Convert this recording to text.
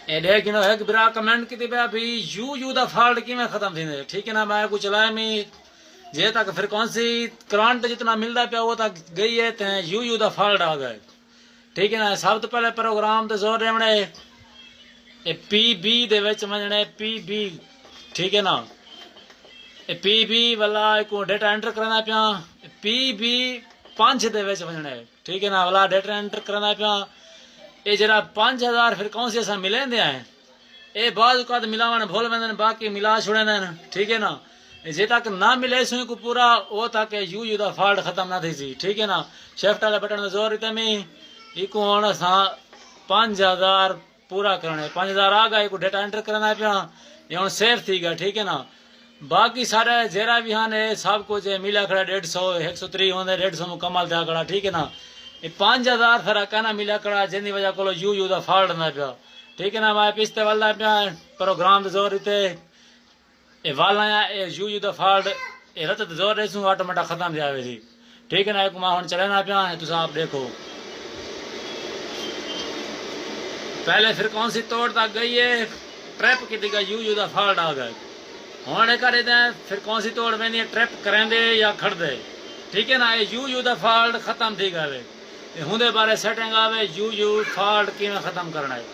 ए देख नो एक बिरा कमेंट की पे भी यू दा फॉल्ट किवें खत्म थींदे। ठीक है ना, मैं कुछ चलाया मी जे तक फ्रिक्वेंसी करंट जितना मिलता पे वो तक गई है ते यू दा फॉल्ट आ गए। ठीक है ना, सब तो पहले प्रोग्राम तो जोर रेवणे ए पी बी दे विच वजणे पी बी। ठीक है ना, ए पी बी वाला को डेटा एंटर करना पिया पी बी 5 दे विच वजणे। ठीक है ना, वाला डेटा एंटर करना पिया ये जरा 5000 फिर कौन से असा मिलेंदे हैं ये बाद का मिलावन भूल वेंदे बाकी मिला छुड़ेंदे। ठीक है ना, जे तक ना मिले सुई को पूरा वो तक यू दा फॉल्ट खत्म ना थी सी। ठीक है ना, शिफ्ट वाले बटन में जोर इते में इको हुन असा 5000 पूरा करने 5000 आ गए को डेटा एंटर करना पिया ये हुन सेव थी गया। ठीक है ना, बाकी सारे जेरा भी हाँ सब कुछ मिला खड़ा 150 103 होंगे 150 मुकम्मल था खड़ा। ठीक है ना, ये 5000 सारा कहना मिला कड़ा जिंदी वजह को यू दा फॉल्ट ना पिया। ठीक है ना, मैं पिछते वाला पिया प्रोग्राम जोर इते ये वाला ये यू दा फॉल्ट ये रत जोर रेसू ऑटोमेटिक खत्म जावे थी। ठीक है ना, एक मैं हुन चलेना पिया तुम आप देखो पहले फिर कौन सी तोड़ तक गई है ट्रैप की दिगा यू दा फॉल्ट आ गए हुन करे फिर कौन सी तोड़ वेंदी ट्रैप करेंदे या खड़दे। ठीक है ना, ये यू दा फॉल्ट खत्म थी गए हुंदे बारे सेटिंग आवे यू फॉल्ट किवें खत्म करना है।